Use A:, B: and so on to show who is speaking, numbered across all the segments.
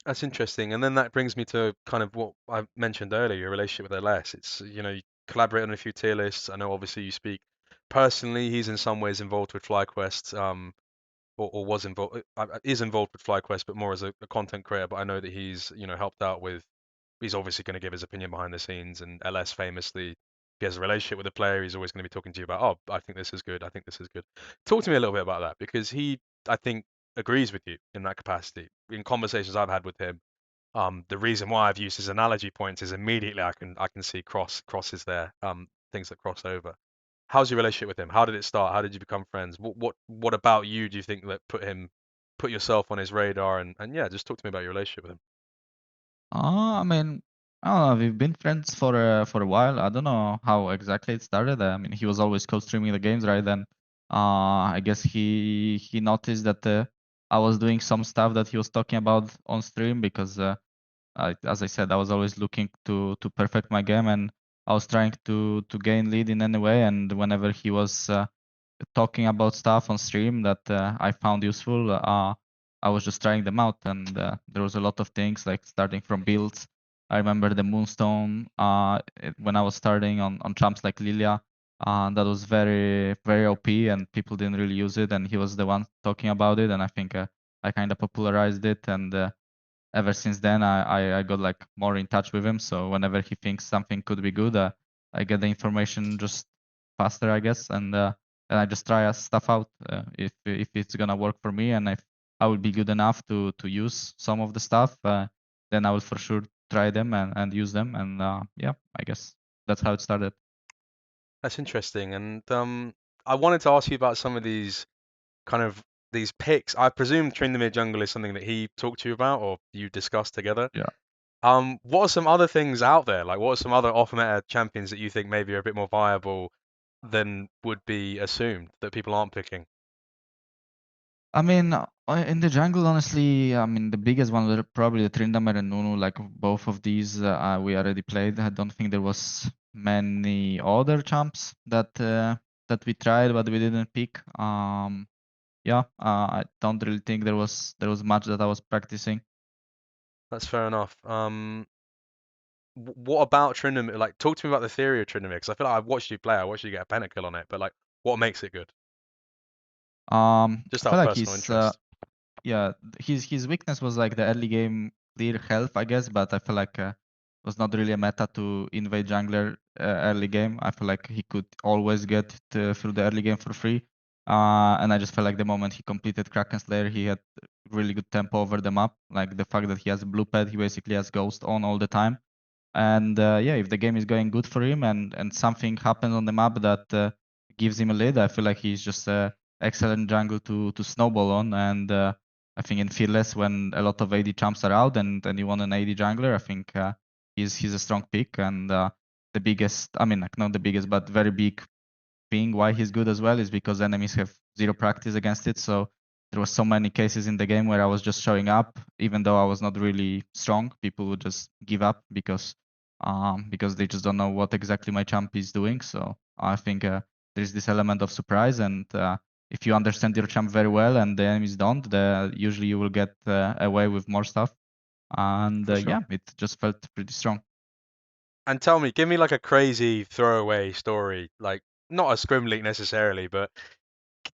A: That's interesting. And then that brings me to kind of what I mentioned earlier, your relationship with LS. It's, you collaborate on a few tier lists. I know obviously you speak personally. He's in some ways involved with FlyQuest, or was involved, is involved with FlyQuest, but more as a content creator. But I know that he's, helped out with, he's obviously going to give his opinion behind the scenes. And LS famously, if he has a relationship with a player, he's always going to be talking to you about, oh, I think this is good. I think this is good. Talk to me a little bit about that because he, I think, agrees with you in that capacity. In conversations I've had with him, the reason why I've used his analogy points is immediately I can see crosses there, things that cross over. How's your relationship with him? How did it start? How did you become friends? What about you do you think that put yourself on his radar? And yeah, just talk to me about your relationship with him.
B: I mean, I don't know. We've been friends for a while. I don't know how exactly it started. I mean, he was always co-streaming the games, right? Then, I guess he noticed that I was doing some stuff that he was talking about on stream because, as I said, I was always looking to perfect my game, and I was trying to gain lead in any way. And whenever he was talking about stuff on stream that I found useful, I was just trying them out, and there was a lot of things like starting from builds. I remember the Moonstone when I was starting on champs like Lilia. That was very very OP, and people didn't really use it, and he was the one talking about it, and I think I kind of popularized it, and ever since then I got like more in touch with him. So whenever he thinks something could be good, I get the information just faster, I guess, and I just try stuff out if it's gonna work for me, and if I will be good enough to use some of the stuff, then I will for sure try them and use them, and yeah, I guess that's how it started.
A: That's interesting. And I wanted to ask you about some of these kind of these picks. I presume Tryndamere Jungle is something that he talked to you about or you discussed together.
B: Yeah.
A: What are some other things out there? Like, what are some other off-meta champions that you think maybe are a bit more viable than would be assumed that people aren't picking?
B: I mean, in the jungle, honestly, I mean, the biggest one were probably the Tryndamere and Nunu. Like both of these, we already played. I don't think there was many other champs that we tried, but we didn't pick. Yeah, I don't really think there was much that I was practicing.
A: That's fair enough. What about Tryndamere? Like, talk to me about the theory of Tryndamere because I feel like I've watched you play. I watched you get a pentakill on it, but like, what makes it good?
B: I
A: Just out
B: feel
A: of
B: like
A: personal
B: he's
A: interest.
B: yeah, his weakness was like the early game clear health, I guess, but I feel like it was not really a meta to invade jungler early game. I feel like he could always get through the early game for free. And I just felt like the moment he completed Kraken Slayer, he had really good tempo over the map. Like the fact that he has blue pad, he basically has Ghost on all the time. And yeah, if the game is going good for him and something happens on the map that gives him a lead, I feel like he's just excellent jungle to snowball on. And I think in Fearless, when a lot of AD champs are out and you want an AD jungler, I think he's a strong pick. And the biggest, I mean, like not the biggest, but very big thing why he's good as well is because enemies have zero practice against it. So there was so many cases in the game where I was just showing up, even though I was not really strong. People would just give up because they just don't know what exactly my champ is doing. So I think there's this element of surprise, and if you understand your champ very well and the enemies don't, usually you will get away with more stuff. And
A: For sure.
B: yeah, it just felt pretty strong.
A: And tell me, give me like a crazy throwaway story, like not a scrim leak necessarily, but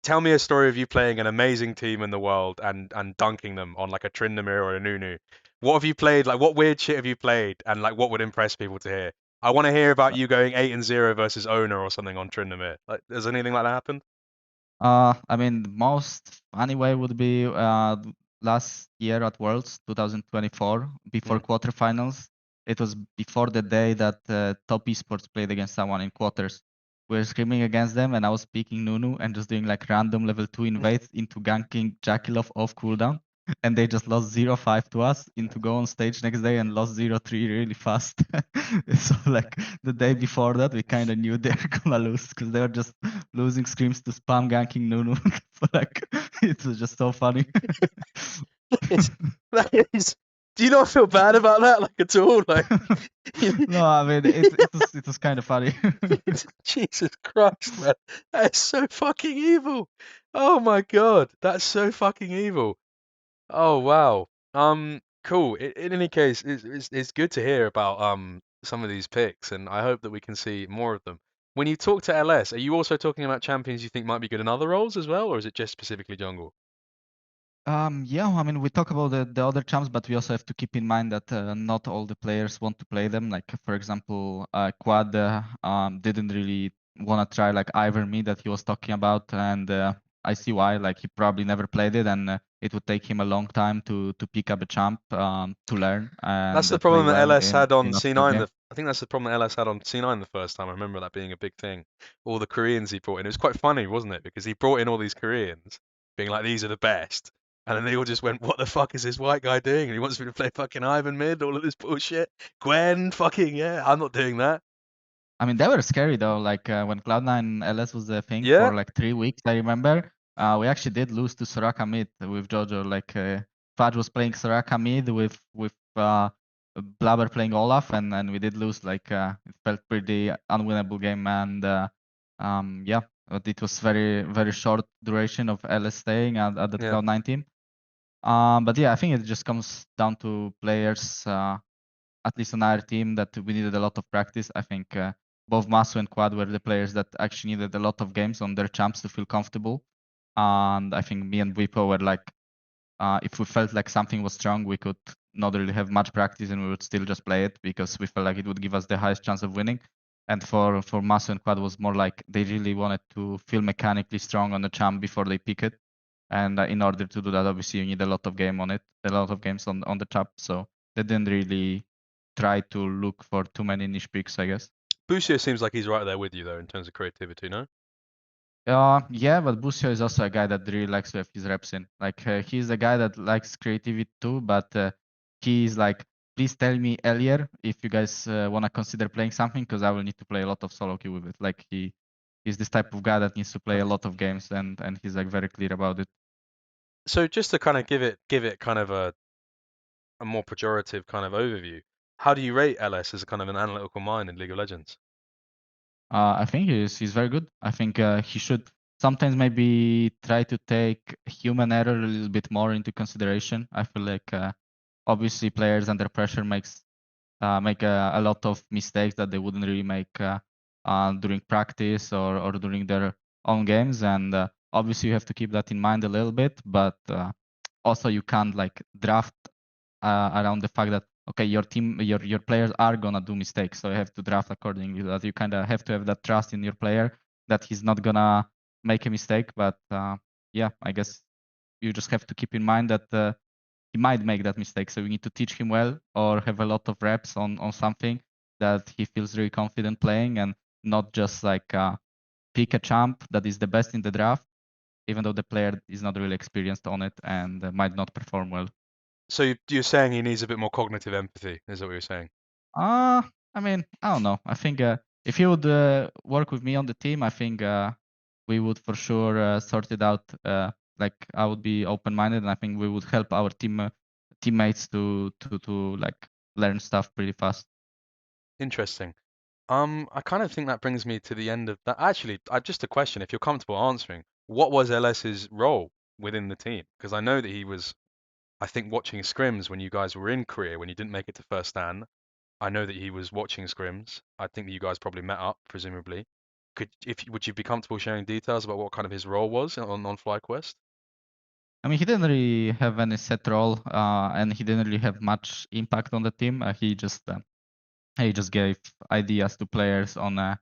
A: tell me a story of you playing an amazing team in the world and dunking them on like a Tryndamere or a Nunu. What have you played? Like what weird shit have you played? And like what would impress people to hear? I want to hear about you going 8-0 versus Owner or something on Tryndamere. Like, has anything like that happened?
B: I mean, the most funny way would be last year at Worlds 2024, before
A: Mm.
B: quarterfinals. It was before the day that top esports played against someone in quarters. We were screaming against them, and I was picking Nunu and just doing like random level 2 invades into ganking Jackal off cooldown. And they just lost 0-5 to us into go on stage next day and lost 0-3 really fast. So like the day before that, we kind of knew they were gonna lose because they were just losing screams to spam ganking Nunu. So like it was just so funny.
A: It's, that is. Do you not feel bad about that, like at all? Like,
B: No, I mean it was kind of funny.
A: Jesus Christ, man, that is so fucking evil. Oh my God, that's so fucking evil. Oh wow. Cool. In any case, it's good to hear about some of these picks, and I hope that we can see more of them. When you talk to LS, are you also talking about champions you think might be good in other roles as well, or is it just specifically jungle?
B: Yeah, I mean, we talk about the other champs, but we also have to keep in mind that not all the players want to play them. Like, for example, Quad didn't really want to try like Ivor Me that he was talking about, and I see why. Like, he probably never played it, and it would take him a long time to pick up a champ, to learn
A: That's
B: and
A: the
B: play
A: problem that
B: well
A: LS had
B: in
A: on
B: a small
A: C9.
B: game.
A: I think that's the problem that LS had on C9 the first time. I remember that being a big thing. All the Koreans he brought in. It was quite funny, wasn't it? Because he brought in all these Koreans, being like, these are the best. And then they all just went, what the fuck is this white guy doing? And he wants me to play fucking Ivan mid, all of this bullshit. Gwen, fucking yeah, I'm not doing that.
B: I mean, they were scary though. Like when Cloud9 LS was a thing
A: Yeah,
B: for like 3 weeks, I remember. We actually did lose to Soraka mid with Jojo. Like Fudge was playing Soraka mid with Blabber playing Olaf, and we did lose. Like it felt pretty unwinnable game, and yeah, but it was very short duration of LS staying at that
A: yeah.
B: Cloud9 team. But yeah, I think it just comes down to players. At least on our team, that we needed a lot of practice. I think both Masu and Quad were the players that actually needed a lot of games on their champs to feel comfortable. And I think me and Wipo were like, if we felt like something was strong, we could not really have much practice and we would still just play it because we felt like it would give us the highest chance of winning. And for Masu and Quad was more like they really wanted to feel mechanically strong on the champ before they pick it. And in order to do that, obviously you need a lot of game on it, a lot of games on the champ. So they didn't really try to look for too many niche picks, I guess.
A: Busio seems like he's right there with you though in terms of creativity, no?
B: Yeah, but Busio is also a guy that really likes to have his reps in. Like he's a guy that likes creativity too, but he's like, please tell me earlier if you guys want to consider playing something, because I will need to play a lot of solo queue with it. Like he's this type of guy that needs to play a
A: Okay.
B: lot of games, and he's like very clear about it.
A: So just to kind of give it kind of a more pejorative kind of overview, how do you rate LS as a kind of an analytical mind in League of Legends?
B: I think he's very good. I think he should sometimes maybe try to take human error a little bit more into consideration. I feel like obviously players under pressure make a lot of mistakes that they wouldn't really make during practice or during their own games, and obviously you have to keep that in mind a little bit. But also you can't like draft around the fact that okay, your team, your players are gonna do mistakes, so you have to draft accordingly. That you kind of have to have that trust in your player that he's not gonna make a mistake. But yeah, I guess you just have to keep in mind that he might make that mistake. So you need to teach him well or have a lot of reps on something that he feels really confident playing, and not just like pick a champ that is the best in the draft, even though the player is not really experienced on it and might not perform well.
A: So you're saying he needs a bit more cognitive empathy, is that what you're saying?
B: Uh, I mean, I don't know. I think if he would work with me on the team, I think we would for sure sort it out. Like I would be open-minded, and I think we would help our teammates to like learn stuff pretty fast.
A: Interesting. I kind of think that brings me to the end of that. Actually, just a question, if you're comfortable answering, what was LS's role within the team? Because I know that he was, I think, watching scrims when you guys were in Korea, when you didn't make it to first stand. I know that he was watching scrims. I think that you guys probably met up, presumably. Would you be comfortable sharing details about what kind of his role was on FlyQuest?
B: I mean, he didn't really have any set role, and he didn't really have much impact on the team. He just gave ideas to players on a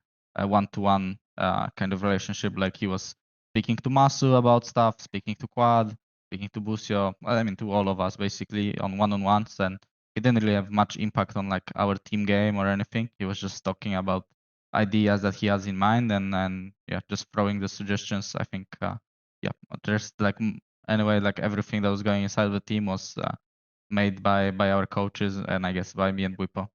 B: one-to-one kind of relationship. Like he was speaking to Masu about stuff, speaking to Quad, speaking to Busio. Well, I mean, to all of us basically on one-on-ones, and he didn't really have much impact on like our team game or anything. He was just talking about ideas that he has in mind, and yeah, just throwing the suggestions. I think yeah, there's like anyway, like everything that was going inside the team was made by our coaches, and I guess by me and Wipo.